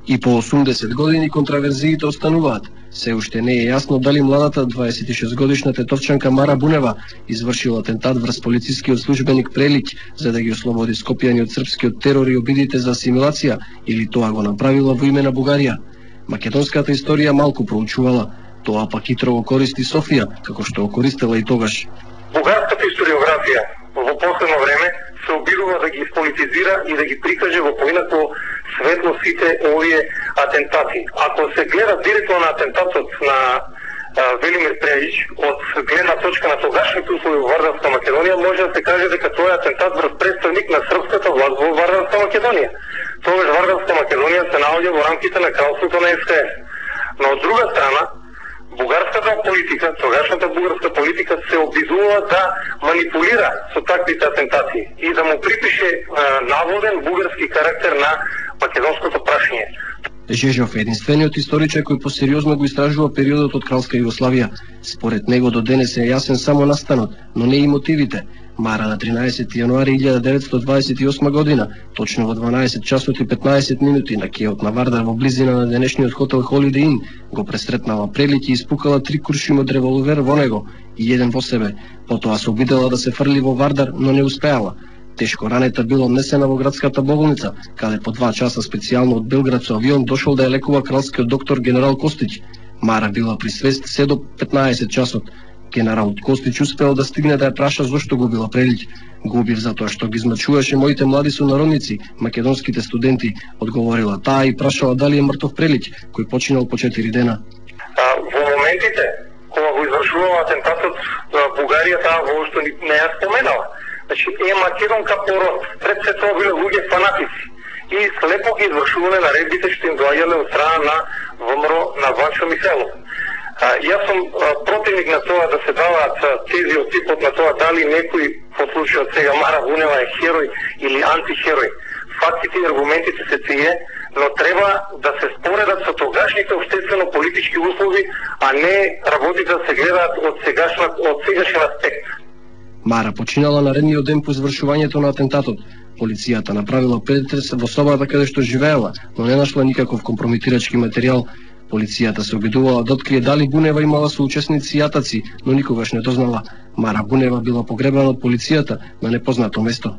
И по 80 години контраверзиите остануваат. Се уште не е јасно дали младата 26-годишна тетовчанка Мара Бунева извршила атентат врз полицискиот службеник Прелиќ за да ги ослободи Скопјани од српскиот терор и обидите за асимилација, или тоа го направила во име на Бугарија. Македонската историја малку проучувала, тоа пак хитро го користи Софија, како што го користела и тогаш. Бугарската историографија во последно време се обидува да ги изполитизира и да ги прикаже во поинако светло сите овие атентати. Ако се гледа директно на атентатот на Велимир Прелиќ од гледна точка на тогашните услови во Вардарска Македонија, може да се каже дека тоа е атентат врз представник на српската власт во Вардарска Македонија. Тогаш Вардарска Македонија се наоѓа во рамките на кралството на СХС. Но од друга страна, бугарската политика, тогашната бугарска политика се обидува да манипулира со таквите атентати и да му припише наводен бугарски карактер на македонското прашање. Жежов е единствениот историчар кој посериозно го истражува периодот од Кралска Југославија. Според него до денес е јасен само настанот, но не и мотивите. Мара на 13 јануари 1928 година, точно во 12 часот и 15 минути на кеот на Вардар во близина на денешниот хотел Holiday Inn, го пресретнала Прелиќ и испукала 3 куршуми од револвер во него и еден во себе. Потоа се обидела да се фрли во Вардар, но не успеала. Тешко ранета била однесена во градската болница, каде по 2 часа специјално од Белград со авион дошол да ја лекува кралскиот доктор генерал Костич. Мара била при свест се до 15 часот. Генералот Костич успеал да стигне да ја праша зошто го била Прелиќ. Го убив затоа што ги измачуваше моите млади сонародници, македонските студенти, одговорила таа и прашала дали е мртов Прелиќ, кој починал по 4 дена. Во моментите кога го извршувала атентатот, Бугарија таа воопшто не ја споменала. Значи, е македонка пород, пред се тоа биле луѓе фанатици и слепо ги извршувале наредбите што им доаѓале од страна на ВМРО на Ванчо Михайлов. Јас сум противник на тоа да се даваат тези од типот на тоа дали некој во случајот сега Мара Бунева е херој или антихерој. Фактите и аргументите се тие, но треба да се споредат со тогашните општествено-политички услови, а не работите да се гледаат од сегашен аспект. Мара починала наредниот ден по извршувањето на атентатот. Полицијата направила претрес во собата каде што живеела, но не нашла никаков компромитирачки материјал. Полицијата се обидувала да открие дали Бунева имала соучесници и јатаци, но никогаш не дознала. Мара Бунева била погребана од полицијата на непознато место.